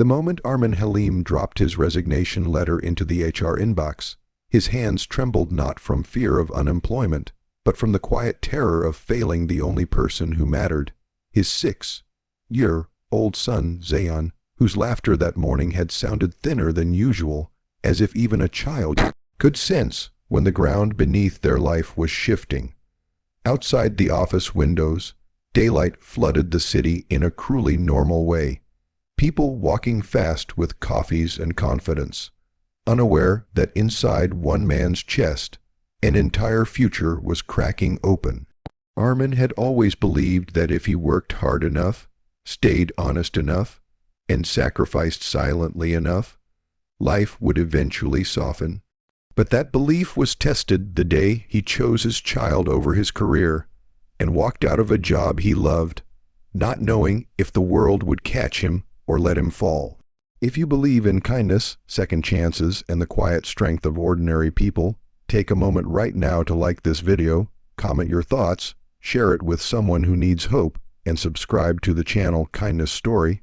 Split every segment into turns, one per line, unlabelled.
The moment Armin Halim dropped his resignation letter into the HR inbox, his hands trembled not from fear of unemployment, but from the quiet terror of failing the only person who mattered, his 6-year-old son, Zayan, whose laughter that morning had sounded thinner than usual, as if even a child could sense when the ground beneath their life was shifting. Outside the office windows, daylight flooded the city in a cruelly normal way. People walking fast with coffees and confidence, unaware that inside one man's chest, an entire future was cracking open. Armin had always believed that if he worked hard enough, stayed honest enough, and sacrificed silently enough, life would eventually soften. But that belief was tested the day he chose his child over his career and walked out of a job he loved, not knowing if the world would catch him or let him fall. If you believe in kindness, second chances, and the quiet strength of ordinary people, take a moment right now to like this video, comment your thoughts, share it with someone who needs hope, and subscribe to the channel Kindness Story,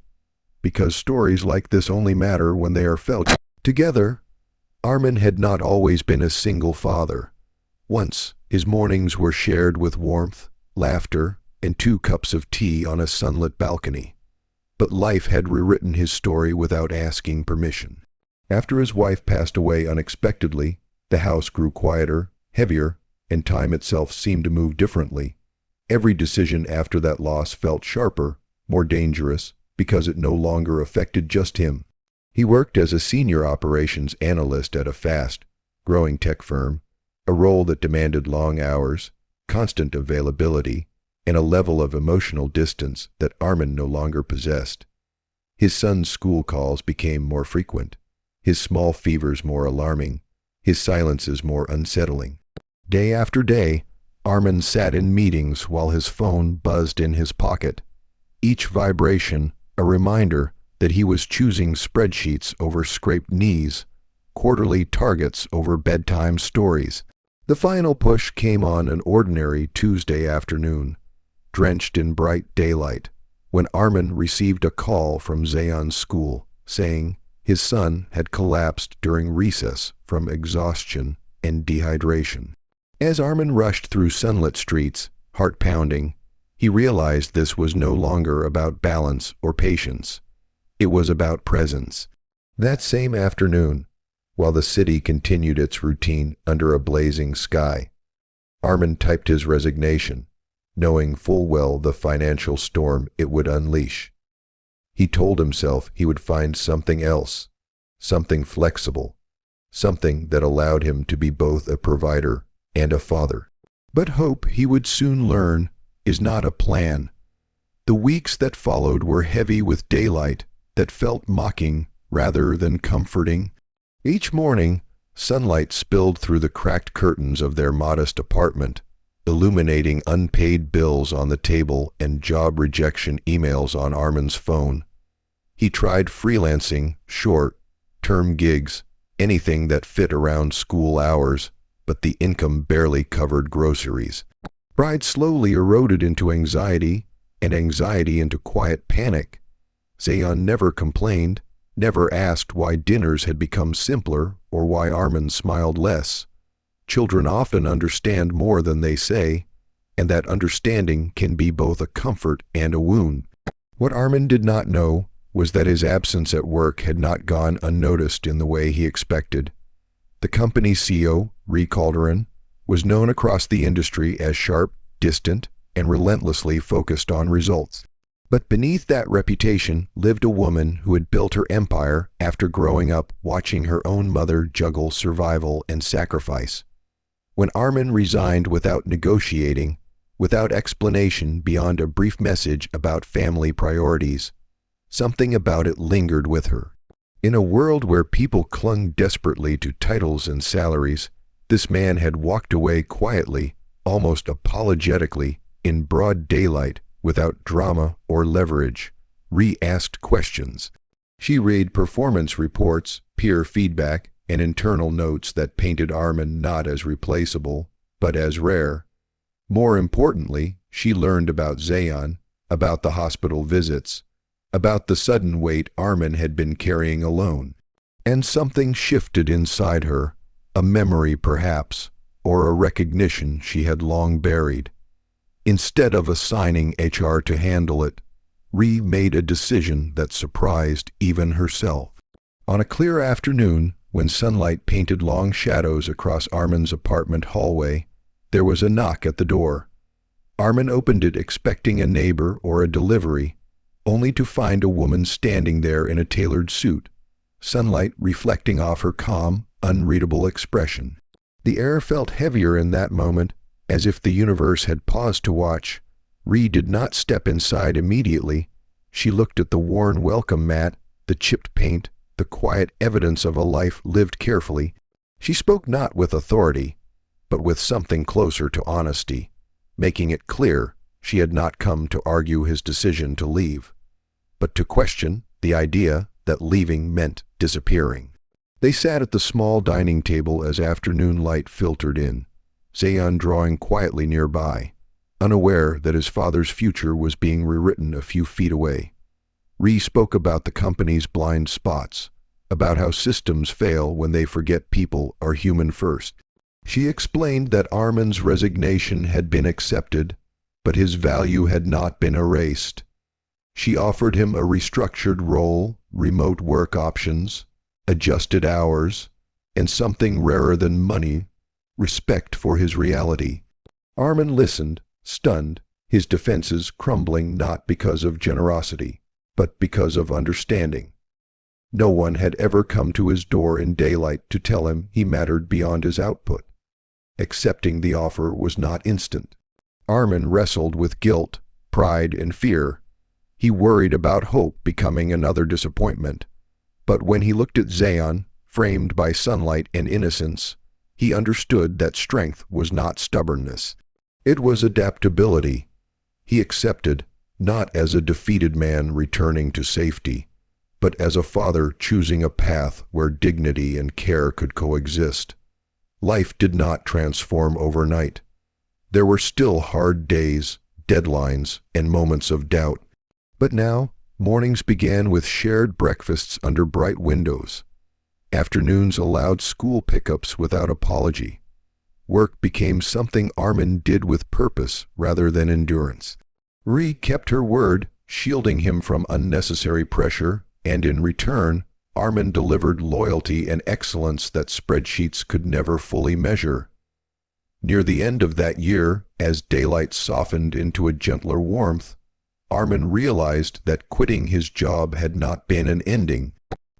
because stories like this only matter when they are felt together. Armin had not always been a single father. Once, his mornings were shared with warmth, laughter, and 2 cups of tea on a sunlit balcony. But life had rewritten his story without asking permission. After his wife passed away unexpectedly, the house grew quieter, heavier, and time itself seemed to move differently. Every decision after that loss felt sharper, more dangerous, because it no longer affected just him. He worked as a senior operations analyst at a fast-growing tech firm, a role that demanded long hours, constant availability, and a level of emotional distance that Armin no longer possessed. His son's school calls became more frequent, his small fevers more alarming, his silences more unsettling. Day after day, Armin sat in meetings while his phone buzzed in his pocket, each vibration a reminder that he was choosing spreadsheets over scraped knees, quarterly targets over bedtime stories. The final push came on an ordinary Tuesday afternoon, drenched in bright daylight, when Armin received a call from Zayan's school saying his son had collapsed during recess from exhaustion and dehydration. As Armin rushed through sunlit streets, heart pounding, he realized this was no longer about balance or patience. It was about presence. That same afternoon, while the city continued its routine under a blazing sky, Armin typed his resignation, knowing full well the financial storm it would unleash. He told himself he would find something else, something flexible, something that allowed him to be both a provider and a father. But hope, he would soon learn, is not a plan. The weeks that followed were heavy with daylight that felt mocking rather than comforting. Each morning, sunlight spilled through the cracked curtains of their modest apartment, illuminating unpaid bills on the table and job rejection emails on Armin's phone. He tried freelancing, short-term gigs, anything that fit around school hours, but the income barely covered groceries. Pride slowly eroded into anxiety, and anxiety into quiet panic. Zayan never complained, never asked why dinners had become simpler or why Armin smiled less. Children often understand more than they say, and that understanding can be both a comfort and a wound. What Armin did not know was that his absence at work had not gone unnoticed in the way he expected. The company's CEO, Calderon, was known across the industry as sharp, distant, and relentlessly focused on results. But beneath that reputation lived a woman who had built her empire after growing up watching her own mother juggle survival and sacrifice. When Armin resigned without negotiating, without explanation beyond a brief message about family priorities, something about it lingered with her. In a world where people clung desperately to titles and salaries, this man had walked away quietly, almost apologetically, in broad daylight, without drama or leverage, re-asked questions. She read performance reports, peer feedback, and internal notes that painted Armin not as replaceable, but as rare. More importantly, she learned about Zayan, about the hospital visits, about the sudden weight Armin had been carrying alone. And something shifted inside her, a memory perhaps, or a recognition she had long buried. Instead of assigning HR to handle it, Ree made a decision that surprised even herself. On a clear afternoon, when sunlight painted long shadows across Armin's apartment hallway, there was a knock at the door. Armin opened it expecting a neighbor or a delivery, only to find a woman standing there in a tailored suit, sunlight reflecting off her calm, unreadable expression. The air felt heavier in that moment, as if the universe had paused to watch. Ree did not step inside immediately. She looked at the worn welcome mat, the chipped paint, the quiet evidence of a life lived carefully. She spoke not with authority, but with something closer to honesty, making it clear she had not come to argue his decision to leave, but to question the idea that leaving meant disappearing. They sat at the small dining table as afternoon light filtered in, Zayon drawing quietly nearby, unaware that his father's future was being rewritten a few feet away. Ree spoke about the company's blind spots, about how systems fail when they forget people are human first. She explained that Armin's resignation had been accepted, but his value had not been erased. She offered him a restructured role, remote work options, adjusted hours, and something rarer than money, respect for his reality. Armin listened, stunned, his defenses crumbling not because of generosity, but because of understanding. No one had ever come to his door in daylight to tell him he mattered beyond his output. Accepting the offer was not instant. Armin wrestled with guilt, pride, and fear. He worried about hope becoming another disappointment. But when he looked at Zayon, framed by sunlight and innocence, he understood that strength was not stubbornness. It was adaptability. He accepted, not as a defeated man returning to safety, but as a father choosing a path where dignity and care could coexist. Life did not transform overnight. There were still hard days, deadlines, and moments of doubt. But now, mornings began with shared breakfasts under bright windows. Afternoons allowed school pickups without apology. Work became something Armin did with purpose rather than endurance. Ree kept her word, shielding him from unnecessary pressure, and in return, Armin delivered loyalty and excellence that spreadsheets could never fully measure. Near the end of that year, as daylight softened into a gentler warmth, Armin realized that quitting his job had not been an ending.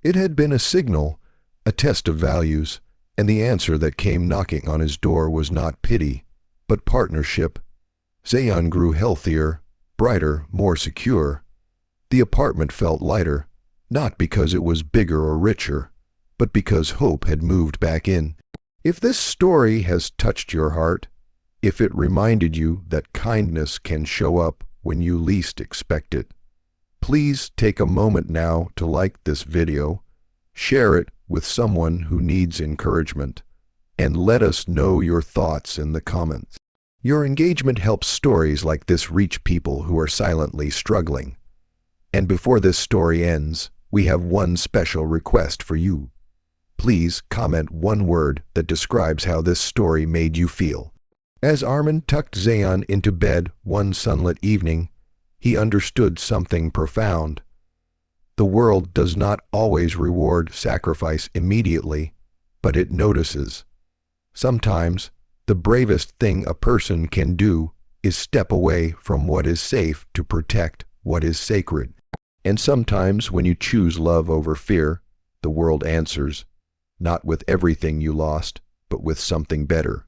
It had been a signal, a test of values, and the answer that came knocking on his door was not pity, but partnership. Zayon grew healthier, brighter, more secure. The apartment felt lighter, not because it was bigger or richer, but because hope had moved back in. If this story has touched your heart, if it reminded you that kindness can show up when you least expect it, please take a moment now to like this video, share it with someone who needs encouragement, and let us know your thoughts in the comments. Your engagement helps stories like this reach people who are silently struggling. And before this story ends, we have one special request for you. Please comment one word that describes how this story made you feel. As Armin tucked Zayon into bed one sunlit evening, he understood something profound. The world does not always reward sacrifice immediately, but it notices. Sometimes, the bravest thing a person can do is step away from what is safe to protect what is sacred. And sometimes when you choose love over fear, the world answers, not with everything you lost, but with something better.